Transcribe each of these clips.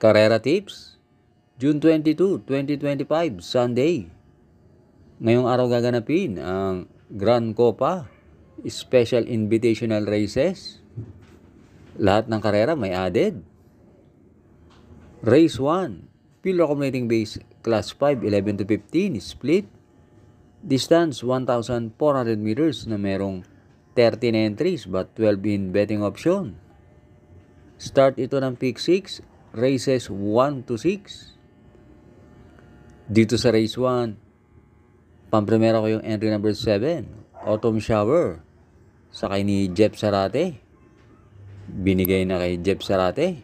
Carrera Tips, June 22, 2025, Sunday. Ngayong araw gaganapin ang Grand Copa Special Invitational Races. Lahat ng karera may added. Race 1, Field Accommodating Base Class 5, 11 to 15, split. Distance 1,400 meters na merong 13 entries but 12 in betting option. Start ito ng pick 6, races 1 to 6. Dito sa race 1, pampremera ko yung entry number 7, Autumn Shower, sakay ni Jeff Sarate. Binigay na kay Jeff Sarate.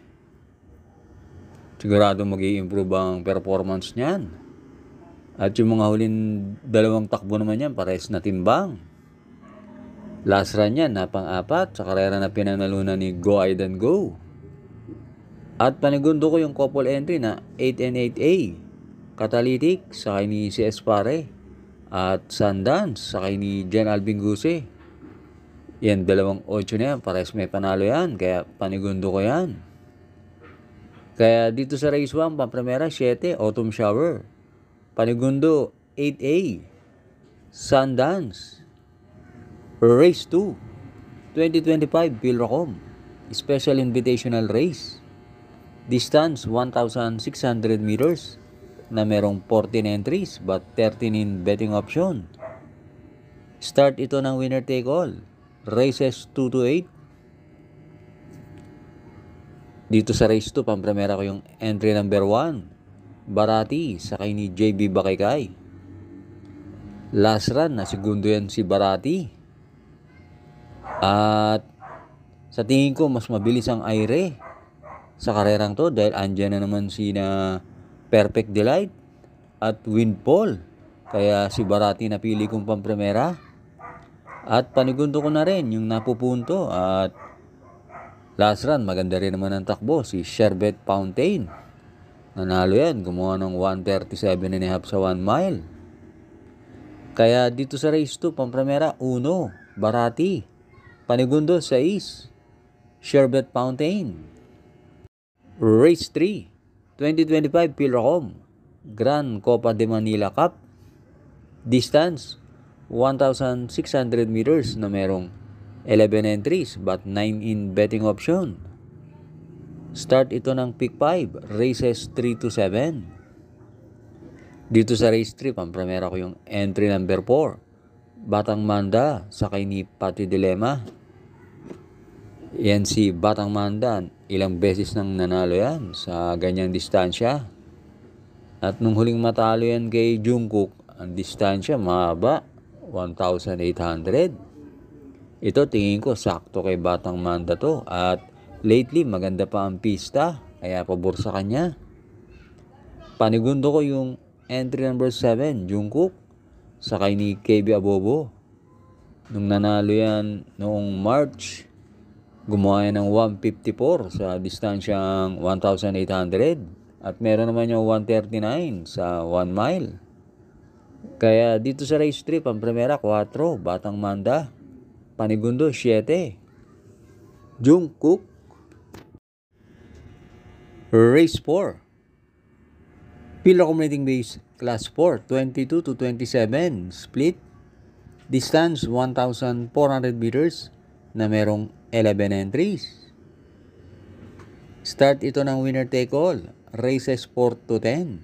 Sigurado mag-i-improve ang performance niyan. At yung mga huling dalawang takbo naman yan, pares na timbang. Last run yan, na pang-apat sa karera na pinanalunan ni Go Aidan Go. At panigundo ko yung couple entry na 8 and 8A. Catalytic, sakay ni si Espare. At Sundance, sakay ni Jen Alvin Guse. Yan, dalawang 8 na yan, pares may panalo yan. Kaya panigundo ko yan. Kaya dito sa race 1, pampremera 7, Autumn Shower. Panigundo 8A, Sundance. Race 2, 2025 Pilracom Special Invitational Race. Distance 1,600 meters na merong 14 entries but 13 in betting option. Start ito ng winner take all. Races 2 to 8. Dito sa race 2, pampremera ko yung entry number 1, Barati, sakay ni JB Bakaykay. Last run, na segundo yan si Barati. At sa tingin ko, mas mabilis ang Aire sa karerang to dahil andyan na naman si na Perfect Delight at Windfall. Kaya si Barati napili kong pampremera. At panigundo ko na rin yung napupunto. At last run, maganda rin naman ang takbo, si Sherbet Fountain. Nanalo yan, gumawa ng 1:37.5 sa 1 mile. Kaya dito sa race 2, pampremera 1, Barati. Panigundo 6, Sherbet Fountain. Race 3, 2025 Pilracom Grand Copa de Manila Cup. Distance 1,600 meters na merong 11 entries but 9 in betting option. Start ito ng pick 5, races 3 to 7. Dito sa race 3, pampremera ko yung entry number 4, Batang Manda, sakay ni Pati Dilema. Yan si Batang Manda, ilang beses nang nanalo yan sa ganyang distansya. At nung huling matalo yan kay Jungkook, ang distansya mahaba, 1,800. Ito tingin ko sakto kay Batang Manda to. At lately maganda pa ang pista, kaya pabor sa kanya. Panigundo ko yung entry number 7, Jungkook, sakay ni KB Abobo. Nung nanalo yan noong March, gumawa yan ng 154 sa distansyang 1,800. At meron naman yung 139 sa 1 mile. Kaya dito sa race 3, pampremera 4, Batang Manda. Panigundo 7, Jungkook. Race 4, Field Accommodating Base Class 4, 22 to 27, split. Distance 1,400 meters na merong 11 entries. Start ito ng winner take all, races 4 to 10.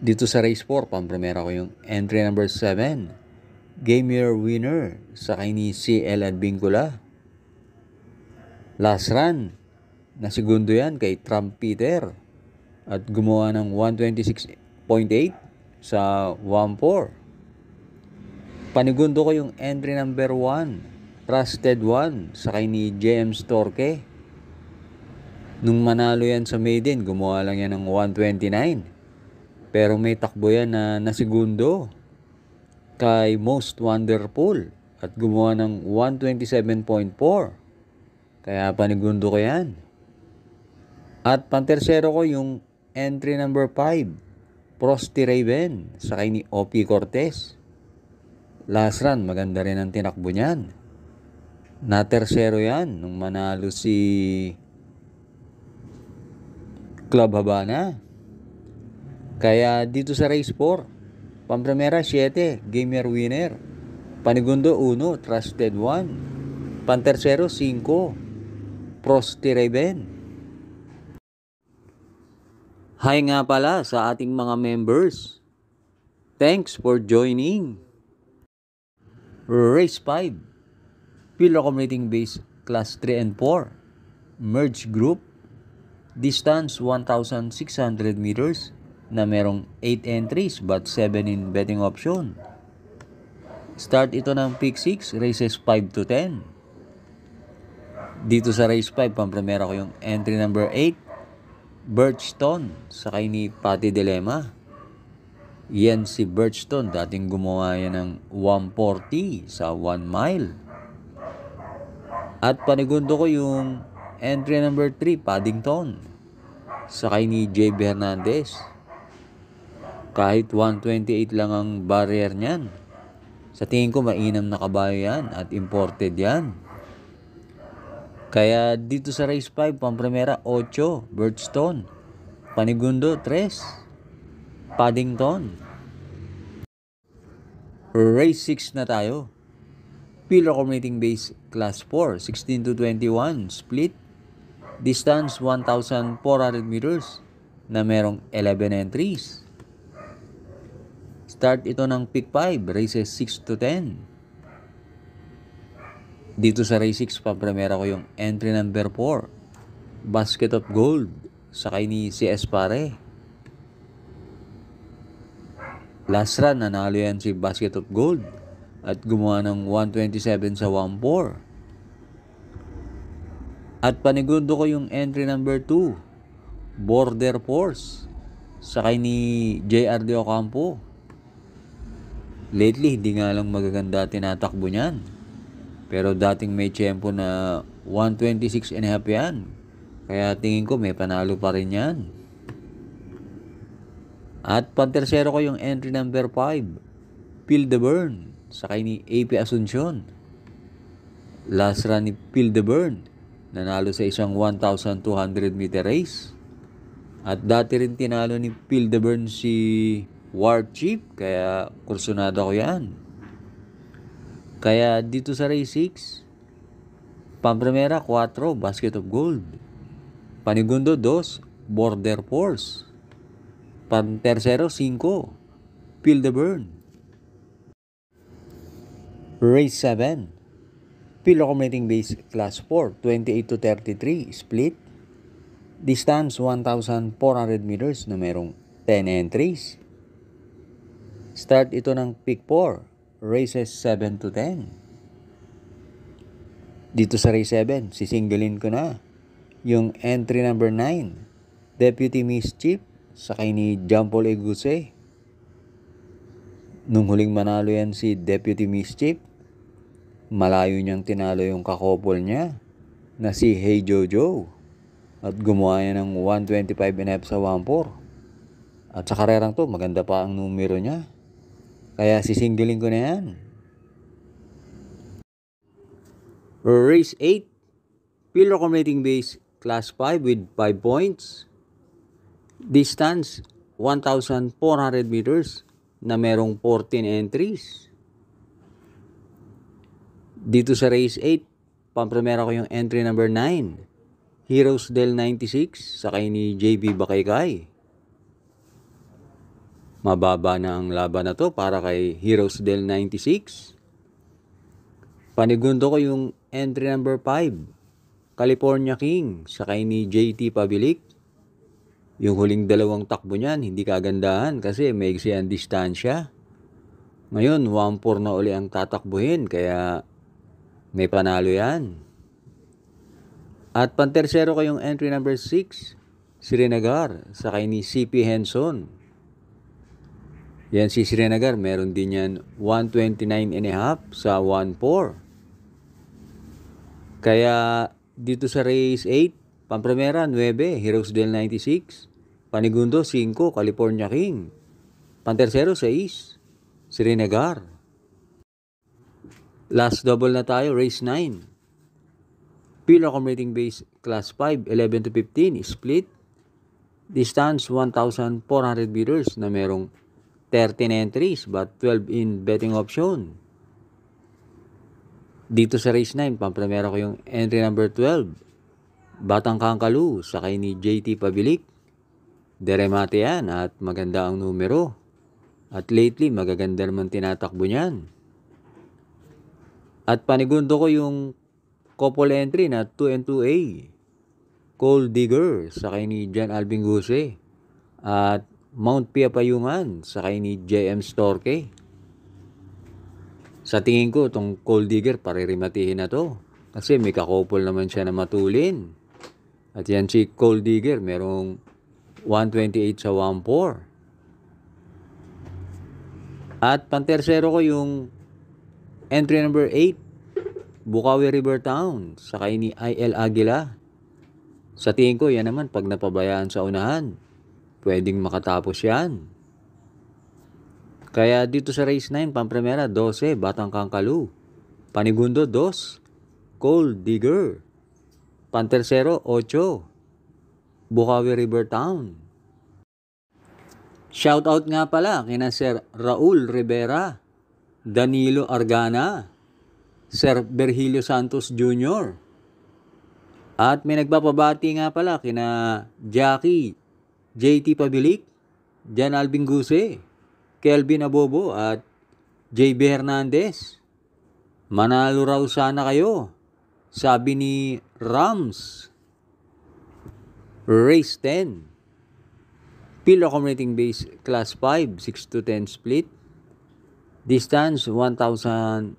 Dito sa race 4, pampremera ko yung entry number 7, Game Year Winner, sakay ni CL Advincula. Last run, na segundo yan kay Trump Peter at gumawa ng 126.8 sa 1.4. Panigundo ko yung entry number 1, Trusted One, sakay ni JM Storke. Nung manalo yan sa maiden, gumawa lang yan ng 129. Pero may takbo yan na segundo kay Most Wonderful at gumawa ng 127.4. Kaya panigundo ko yan. At pantersero ko yung entry number 5, Frosty Raven, sakay ni O.P. Cortez. Last run, maganda rin ang tinakbo niyan. Na tersero yan nung manalo si Club Habana. Kaya dito sa race 4, Pampremera 7, Gamer Winner. Panigundo 1, Trusted 1. Pantersero 5, Prosty Raven. Hi nga pala sa ating mga members. Thanks for joining. Race 5, Field Accommodating Base Class 3 and 4, Merge Group, distance 1,600 meters na merong 8 entries but 7 in betting option. Start ito ng pick 6, races 5 to 10. Dito sa race 5, pampremera ko yung entry number 8, Birchstone, sakay ni Patty Dilema. Yan si Birchstone, dating gumawa yan ng 140 sa 1 mile. At panigundo ko yung entry number 3, Paddington, sakay ni JB Hernandez. Kahit 128 lang ang barrier niyan, sa tingin ko mainam na kabayo yan at imported yan. Kaya dito sa race 5, pampremera 8, Birchstone. Panigundo 3, Paddington. Race 6 na tayo. Field Accommodating Base Class 4, 16 to 21, split. Distance 1,400 meters na merong 11 entries. Start ito ng pick 5, races 6 to 10. Dito sa race 6, pampremera ko yung entry number 4, Basket of Gold, sakay ni CS Pare. Last run, nanalo yan si Basket of Gold at gumawa ng 127 sa 1-4. At panigundo ko yung entry number 2, Border Force, sakay ni JR De Ocampo. Lately, hindi nga lang magaganda tinatakbo niyan. Pero dating may tiyempo na 126 and a half yan. Kaya tingin ko may panalo pa rin yan. At pantersero ko yung entry number 5, Feel the Burn, sakay ni AP Asuncion. Last run ni Feel the Burn, nanalo sa isang 1,200 meter race. At dati rin tinalo ni Feel the Burn si War Chief, kaya kursunada ko yan. Kaya dito sa race 6, pampremera 4, Basket of Gold. Panigundo 2, Border Force. Pantersero 5, Feel the Burn. Race 7, Field Accommodating Base Class 4, 28 to 33, split. Distance 1,400 meters na merong 10 entries. Start ito ng pick 4, races 7 to 10. Dito sa race 7, sisinggalin ko na yung entry number 9, Deputy Mischief, sakay ni John Paul Eguse. Nung huling manalo yan si Deputy Mischief, malayo niyang tinalo yung kakopol niya na si Hey Jojo at gumawa yan ng 125 and a half sa 1-4. At sa karerang to, maganda pa ang numero niya. Kaya sisinggalin ko na yan. Race 8, Field Accommodating Base Class 5 with 5 points. Distance 1,400 meters na merong 14 entries. Dito sa race 8, pampremera ko yung entry number 9, Heroes del 96, sakay ni JB Bakaykay. Mababa na ang laban na to para kay Heroes del 96. Panigundo ko yung entry number 5, California King, sakay ni JT Pabilik. Yung huling dalawang takbo niyan, hindi kagandahan kasi maigsi ang distansya. Ngayon, 1-4 na uli ang tatakbuhin, kaya may panalo yan. At pantersero ko yung entry number 6, Srinagar, sakay ni CP Henson. Yan si Srinagar, meron din yan 129 and a half sa 1-4. Kaya dito sa race 8, pampremera 9, Heroes del 96. Panigundo 5, California King. Pantersero 6, Srinagar. Last double na tayo, race 9. Field Accommodating Base Class 5, 11 to 15, split. Distance 1,400 meters na merong 13 entries but 12 in betting option. Dito sa race 9, pampremera ko yung entry number 12. Batang Kangkalu, sakay ni JT Pabilik. Deremate yan at maganda ang numero. At lately, magaganda naman tinatakbo niyan. At panigundo ko yung couple entry na 2 and 2A. Gold Digger, sakay ni John Alvin Guse. At Mount Pia Payungan, sakay ni JM Storke. Sa tingin ko, itong Gold Digger, paririmatihin na to. Kasi may kakopol naman siya na matulin. At yan si Gold Digger, merong 128 sa 1-4. At pantersero ko yung entry number 8, Bukawi River Town, sakay ni IL Aguila. Sa tingin ko, yan naman, pag napabayaan sa unahan, pwedeng makatapos yan. Kaya dito sa race 9, pampremera, 12, Batang Kangkalu. Panigundo, 2, Gold Digger. Pantersero, 8, Bukawi River Town. Shoutout nga pala kina Sir Raul Rivera, Danilo Argana, Sir Virgilio Santos Jr. At may nagpapabati nga pala kina Jackie, JT Pabilik, Jan Alvin Guse, Kelvin Abobo at JB Hernandez. Manalo raw sana kayo, sabi ni Rams. Race 10. Pilo Accommodating Base Class 5, 6 to 10 split. Distance 1,400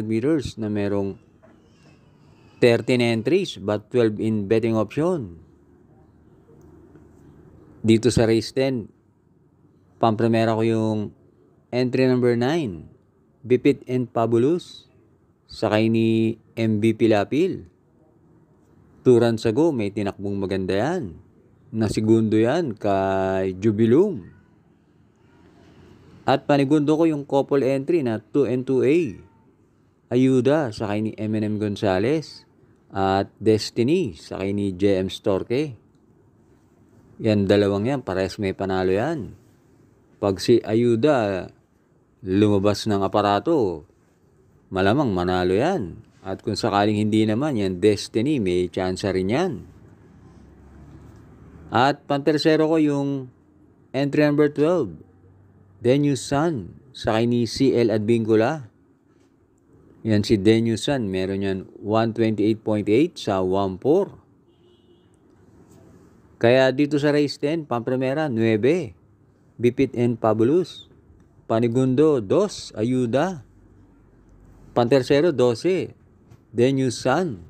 meters na merong 13 entries but 12 in betting option. Dito sa race 10, pampremera ko yung entry number 9, Bipit and Fabulous, sakay ni MB Pilapil. 2 runs ago, may tinakbong maganda yan. Nasigundo yan kay Jubilum. At panigundo ko yung couple entry na 2 and 2A. Ayuda, sakay ni M&M Gonzales. At Destiny, sakay ni JM Storke. Yan, dalawang yan, parehas may panalo yan. Pag si Ayuda lumabas ng aparato, malamang manalo yan. At kung sakaling hindi naman, yan Destiny, may chance rin yan. At pantersero ko yung entry number 12, Denius Sun, sakay ni CL Advincula. Yan si Denius Sun, meron yan 128.8 sa 1-4. Kaya dito sa race 10, pampremera, 9, Bipit and Fabulous. Panigundo, 2, Ayuda. Pantersero, 12, Denius Sun.